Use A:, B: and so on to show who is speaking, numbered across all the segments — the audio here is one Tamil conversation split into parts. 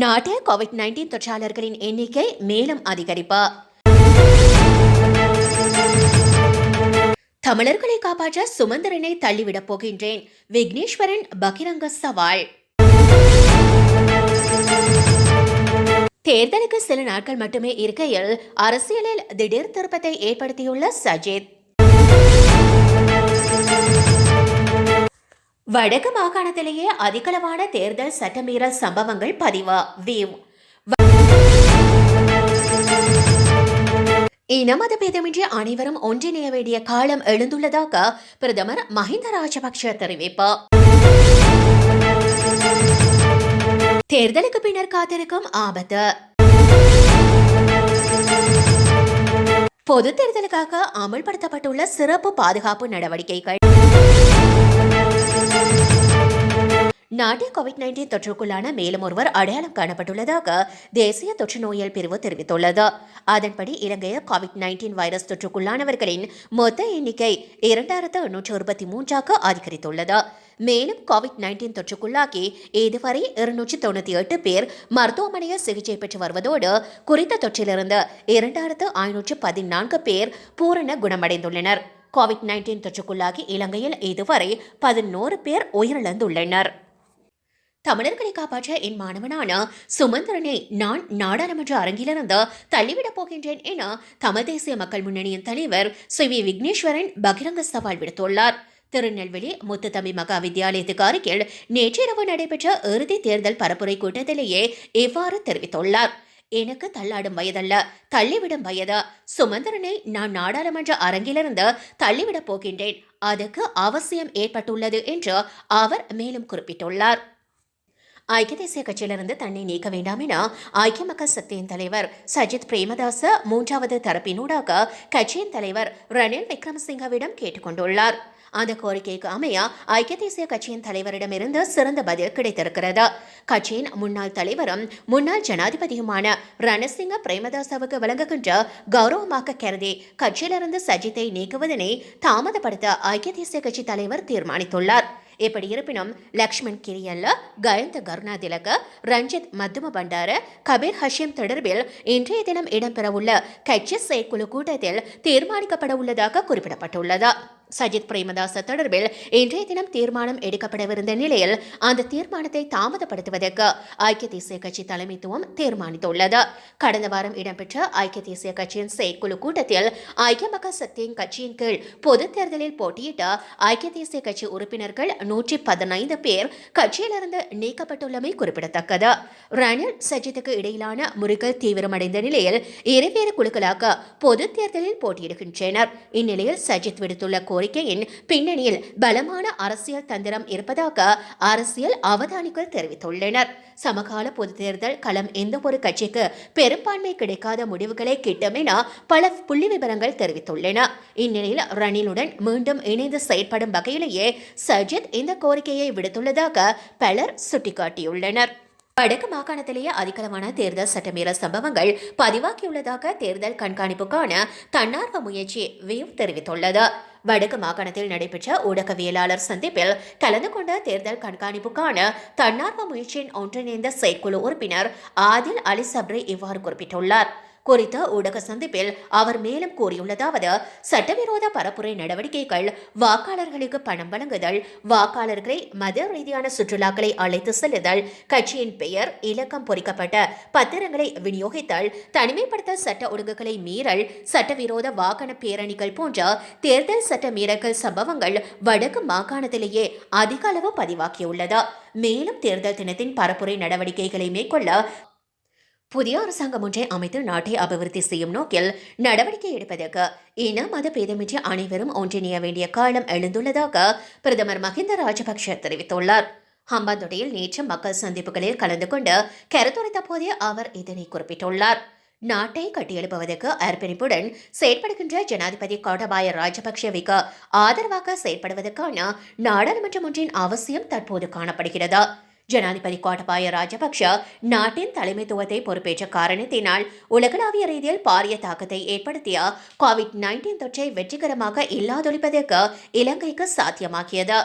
A: நாட்டில் கோவிட்-19 தொற்றாளர்களின் எண்ணிக்கை மேலும் அதிகரிப்பு. தமிழர்களை காப்பாற்ற சுமந்திரனை தள்ளிவிடப் போகின்றேன், விக்னேஸ்வரன் பகிரங்க சவால். தேர்தலுக்கு சில நாட்கள் மட்டுமே இருக்கையில் அரசியலில் திடீர் திருப்பத்தை ஏற்படுத்தியுள்ள சஜித். வடக்கு மாகாணத்திலேயே அதிகளவான தேர்தல் சட்டமீறல் சம்பவங்கள் பதிவு. இனமத பேதமின்றி அனைவரும் ஒன்றிணைய வேண்டிய காலம் எழுந்துள்ளதாக பிரதமர் மஹிந்த ராஜபக்ஷ தெரிவிப்பு. தேர்தலுக்கு பின்னர் காத்திருக்கும் ஆபத்து. பொது தேர்தலுக்காக அமல்படுத்தப்பட்டுள்ள சிறப்பு பாதுகாப்பு நடவடிக்கைகள். நாட்டில் கோவிட்-19 தொற்றுக்குள்ளான மேலும் ஒருவர் அடையாளம் காணப்பட்டுள்ளதாக தேசிய தொற்று நோயல் பிரிவு தெரிவித்துள்ளது. அதன்படி இலங்கையில் கோவிட்-19 வைரஸ் தொற்றுக்குள்ளானவர்களின் மொத்த எண்ணிக்கை 2863 அதிகரித்துள்ளது. மேலும் கோவிட்-19 தொற்றுக்குள்ளாகி இதுவரை 298 பேர் மருத்துவமனையில் சிகிச்சை பெற்று வருவதோடு குறித்த தொற்றிலிருந்து 2514 பேர் பூரண குணமடைந்துள்ளனர். கோவிட்-19 தொற்றுக்குள்ளாகி இலங்கையில் இதுவரை 11 பேர் உயிரிழந்துள்ளனர். தமிழர்களை காப்பாற்ற என் மாணவனான சுமந்திரனை நான் நாடாளுமன்ற அரங்கிலிருந்து தள்ளிவிடப் போகின்றேன் என தமிழ் தேசிய மக்கள் முன்னணியின் தலைவர் சி விக்னேஸ்வரன் பகிரங்க சவால் விடுத்துள்ளார். திருநெல்வேலி முத்துத்தம்பி மகா வித்தியாலயத்துக்கு அருகில் நேற்றிரவு நடைபெற்ற இறுதி தேர்தல் பரப்புரை கூட்டத்திலேயே இவ்வாறு தெரிவித்துள்ளார். எனக்கு தள்ளாடும் வயதல்ல, தள்ளிவிடும் வயது. சுமந்திரனை நான் நாடாளுமன்ற அரங்கிலிருந்து தள்ளிவிடப் போகின்றேன். அதற்கு அவசியம் ஏற்பட்டுள்ளது என்று அவர் மேலும் குறிப்பிட்டுள்ளார். ஐக்கிய தேசிய கட்சியிலிருந்து தன்னை நீக்க வேண்டாம் என ஐக்கிய மக்கள் சக்தியின் தலைவர் சஜித் பிரேமதாச மூன்றாவது தரப்பினூடாக கட்சியின் தலைவர் ரணில் விக்ரமசிங்கவிடம் கேட்டுக்கொண்டுள்ளார். அந்த கோரிக்கைக்கு அமைய ஐக்கிய தேசிய கட்சியின் தலைவரிடமிருந்து சிறந்த பதில் கிடைத்திருக்கிறது. கட்சியின் முன்னாள் தலைவரும் முன்னாள் ஜனாதிபதியுமான ரணசிங்க பிரேமதாசவுக்கு வழங்குகின்ற கௌரவமாக கருதி கட்சியிலிருந்து சஜித்தை நீக்குவதனை தாமதப்படுத்த ஐக்கிய தேசிய கட்சி தலைவர் தீர்மானித்துள்ளார். எப்படி இருப்பினும் லக்ஷ்மண் கிரியல்ல, கயந்த கருணாதிலக, ரஞ்சித் மத்தும பண்டார, கபீர் ஹஷீம் தொடர்பில் இன்றைய தினம் இடம்பெறவுள்ள கட்சி செயற்குழு கூட்டத்தில் தீர்மானிக்கப்பட உள்ளதாக குறிப்பிடப்பட்டுள்ளது. சஜித் பிரேமதாச தொடர்பில் இன்றைய தினம் தீர்மானம் எடுக்கப்படவிருந்த நிலையில் அந்த தீர்மானத்தை தாமதப்படுத்துவதற்கு ஐக்கிய தேசிய கட்சி தலைமைத்துவம் தீர்மானித்துள்ளது. கடந்த வாரம் இடம்பெற்ற ஐக்கிய தேசிய கட்சியின் செயற்குழு கூட்டத்தில் ஐக்கிய மக்கள் சக்தியின் கட்சியின் கீழ் பொது தேர்தலில் போட்டியிட்ட ஐக்கிய தேசிய கட்சி உறுப்பினர்கள் 115 பேர் கட்சியிலிருந்து நீக்கப்பட்டுள்ளமை குறிப்பிடத்தக்கது. ரணில் சஜித்துக்கு இடையிலான முறிகள் தீவிரமடைந்த நிலையில் இருவேறு குழுக்களாக பொது தேர்தலில் போட்டியிடுகின்றனர். இந்நிலையில் சஜித் விடுத்துள்ள கோரிக்கையின் பின்னணியில் பலமான அரசியல் தந்திரம் இருப்பதாக அரசியல் அவதானிகள் தெரிவித்துள்ளனர். சமகால பொது தேர்தல் களம் எந்த ஒரு கட்சிக்கு பெரும்பான்மை கிடைக்காத முடிவுகளை கிட்டும் என பல புள்ளி விவரங்கள் தெரிவித்துள்ளன. இந்நிலையில் ரணிலுடன் மீண்டும் இணைந்து செயற்படும் வகையிலேயே சஜித் இந்த கோரிக்கையை விடுத்துள்ளதாக பலர் சுட்டிக்காட்டியுள்ளனர். வடக்கு மாகாணத்திலேயே அதிகளவான தேர்தல் சட்டமீறல் சம்பவங்கள் பதிவாகியுள்ளதாக தேர்தல் கண்காணிப்புக்கான தன்னார்வ முயற்சி தெரிவித்துள்ளது. வடக்கு மாகாணத்தில் நடைபெற்ற ஊடகவியலாளர் சந்திப்பில் கலந்து கொண்ட தேர்தல் கண்காணிப்புக்கான தன்னார்வ முயற்சியின் ஒன்றிணைந்த செயற்குழு உறுப்பினர் ஆதில் அலி சப்ரி இவ்வாறு குறிப்பிட்டுள்ளார். குறித்த ஊடக சந்திப்பில் அவர் மேலும் கூறியுள்ளதாவது, சட்டவிரோத பரப்புரை நடவடிக்கைகள், வாக்காளர்களுக்கு பணம் வழங்குதல், வாக்காளர்களை மத ரீதியான சுற்றுலாக்களை அழைத்து செல்லுதல், கட்சியின் பெயர் இலக்கம் பொறிக்கப்பட்ட பத்திரங்களை விநியோகித்தல், தனிமைப்படுத்தல் சட்ட ஒழுங்குகளை மீறல், சட்டவிரோத வாகன பேரணிகள் போன்ற தேர்தல் சட்ட மீறல்கள் சம்பவங்கள் வடக்கு மாகாணத்திலேயே அதிக அளவு பதிவாகியுள்ளது. மேலும் தேர்தல் தினத்தின் பரப்புரை நடவடிக்கைகளை மேற்கொள்ள புதிய அரசாங்கம் ஒன்றை அமைத்து நாட்டை அபிவிருத்தி செய்யும் நோக்கில் நடவடிக்கை எடுப்பதற்கு இன மத பேதமின்றி அனைவரும் ஒன்றிணைய வேண்டிய காலம் எழுந்துள்ளதாக பிரதமர் மஹிந்த ராஜபக்ஷ தெரிவித்துள்ளார். ஹம்பாந்தோட்டையில் நேற்று மக்கள் சந்திப்புகளில் கலந்து கொண்டு கருத்துரைத்த போதே அவர் இதனை குறிப்பிட்டுள்ளார். நாட்டை கட்டியெழுப்புவதற்கு அர்ப்பணிப்புடன் செயற்படுகின்ற ஜனாதிபதி கோட்டாபய ராஜபக்ஷவுக்கு ஆதரவாக செயற்படுவதற்கான நாடாளுமன்றம் ஒன்றின் அவசியம் தற்போது காணப்படுகிறது. ஜனாதிபதி கோட்டபாய ராஜபக்ஷ நாட்டின் தலைமைத்துவத்தை பொறுப்பேற்ற காரணத்தினால் உலகளாவிய ரீதியில் பாரிய தாக்கத்தை ஏற்படுத்திய கோவிட்-19 தொற்றை வெற்றிகரமாக இல்லாதொழிப்பதற்கு இலங்கைக்கு சாத்தியமாக்கியது.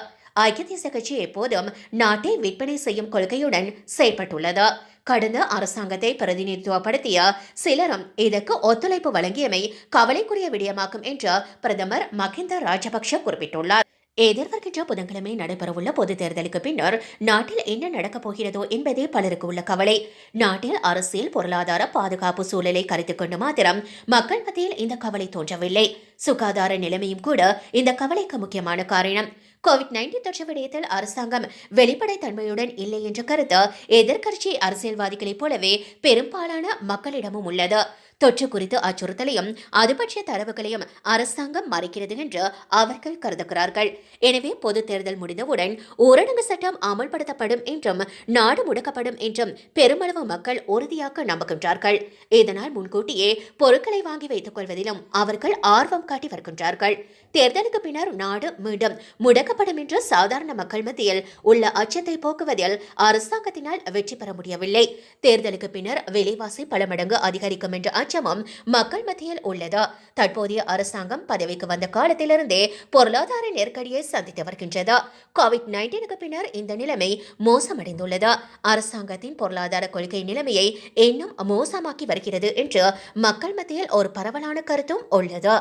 A: ஐக்கிய தேசிய கட்சி எப்போதும் நாட்டை விற்பனை செய்யும் கொள்கையுடன் செயல்பட்டுள்ளது. கடந்த அரசாங்கத்தை பிரதிநிதித்துவப்படுத்திய சிலரும் இதற்கு ஒத்துழைப்பு வழங்கியமை கவலைக்குரிய விடயமாகும் என்று பிரதமர் மகிந்த ராஜபக்ஷ குறிப்பிட்டுள்ளார். எதிர்வருகின்ற புதன்கிழமை நடைபெறவுள்ள பொதுத் தேர்தலுக்கு பின்னர் நாட்டில் என்ன நடக்கப் போகிறதோ என்பதே பலருக்கு உள்ள கவலை. நாட்டில் அரசியல் பொருளாதார பாதுகாப்பு சூழலை கருத்தில் கொண்டு மாத்திரம் மக்கள் மத்தியில் இந்த கவலை தோன்றவில்லை. சுகாதார நிலைமையும் கூட இந்த கவலைக்கு முக்கியமான காரணம். கோவிட்-19 தொற்று விடயத்தில் அரசாங்கம் வெளிப்படைத்தன்மையுடன் இல்லை என்ற கருத்து எதிர்க்கட்சி அரசியல்வாதிகளைப் போலவே பெரும்பாலான மக்களிடமும் உள்ளது. தொற்று குறித்து அச்சுறுத்தலையும் அது பற்றிய தரவுகளையும் அரசாங்கம் மறைக்கிறது என்று அவர்கள் கருதுகிறார்கள். எனவே பொது தேர்தல் முடிந்தவுடன் ஊரடங்கு சட்டம் அமல்படுத்தப்படும் என்றும் நாடு முடக்கப்படும் என்றும் பெருமளவு மக்கள் உறுதியாக நம்புகின்றார்கள். இதனால் முன்கூட்டியே பொருட்களை வாங்கி வைத்துக் கொள்வதிலும் அவர்கள் ஆர்வம் காட்டி வருகின்றார்கள். தேர்தலுக்கு பின்னர் நாடு மீண்டும் முடக்கப்படும் என்று சாதாரண மக்கள் மத்தியில் உள்ள அச்சத்தை போக்குவதில் அரசாங்கத்தினால் வெற்றி பெற முடியவில்லை. தேர்தலுக்கு பின்னர் விலைவாசி பல மடங்கு அதிகரிக்கும் என்ற அச்சமும் மக்கள் மத்தியில் உள்ளது. தற்போதைய அரசாங்கம் பதவிக்கு வந்த காலத்திலிருந்தே பொருளாதார நெருக்கடியை சந்தித்து வருகின்றது. கோவிட்-19க்கு பின்னர் இந்த நிலைமை மோசமடைந்துள்ளது. அரசாங்கத்தின் பொருளாதார கொள்கை நிலைமையை இன்னும் மோசமாக்கி வருகிறது என்று மக்கள் மத்தியில் ஒரு பரவலான கருத்தும் உள்ளது.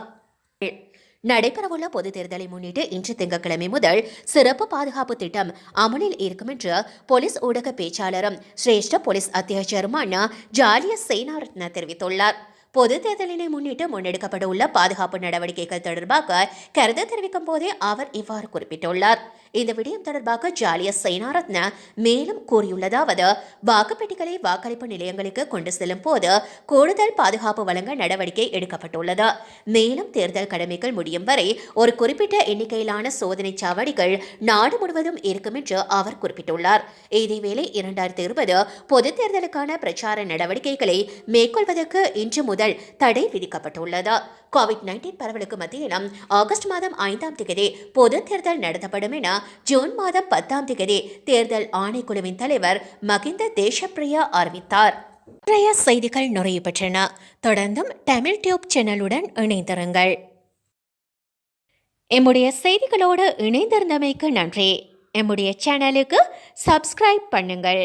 A: நடைபெறவுள்ள பொது தேர்தலை முன்னிட்டு இன்று திங்கட்கிழமை முதல் சிறப்பு பாதுகாப்பு திட்டம் அமலில் இருக்கும் என்று போலீஸ் ஊடக பேச்சாளரும் சிரேஷ்ட போலீஸ் அத்தியட்சருமான ஜாலிய சேனாரத்ன தெரிவித்துள்ளார். பொது தேர்தலினை முன்னிட்டு முன்னெடுக்கப்பட உள்ள பாதுகாப்பு நடவடிக்கைகள் தொடர்பாக கருத்து தெரிவிக்கும் போதே அவர் இவ்வாறு குறிப்பிட்டுள்ளார். இந்த விடயம் தொடர்பாக ஜாலிய சேனாரத்ன மேலும் கூறியுள்ளதாவது, வாக்குப்பெட்டிகளை வாக்களிப்பு நிலையங்களுக்கு கொண்டு செல்லும் போது கூடுதல் பாதுகாப்பு வழங்க நடவடிக்கை எடுக்கப்பட்டுள்ளது. மேலும் தேர்தல் கடமைகள் முடியும் வரை ஒரு குறிப்பிட்ட எண்ணிக்கையிலான சோதனை சாவடிகள் நாடு முழுவதும் இருக்கும் என்று அவர் குறிப்பிட்டுள்ளார். இதேவேளை 2020 பொது தேர்தலுக்கான பிரச்சார நடவடிக்கைகளை மேற்கொள்வதற்கு இன்று முதல் தடை விதிக்கப்பட்டுள்ளது. கோவிட்-19 பரவலுக்கு மத்தியிலும் ஆகஸ்ட் மாதம் 5ஆம் தேதி பொது தேர்தல் நடத்தப்படும் என ஜூன் மாதம் 10ஆம் தேதி தேர்தல் ஆணைக்குழுவின் தலைவர் மகிந்த தேசப்பிரியா அறிவித்தார். நிறைய செய்திகள் நிறைவு பெற்றன. தொடர்ந்தும் தமிழ் டியூப் சேனலுடன் இணைந்திருங்கள். எம்முடைய செய்திகளோடு இணைந்திருந்தமைக்கு நன்றி. எம்முடைய சேனலுக்கு சப்ஸ்கிரைப் பண்ணுங்கள்.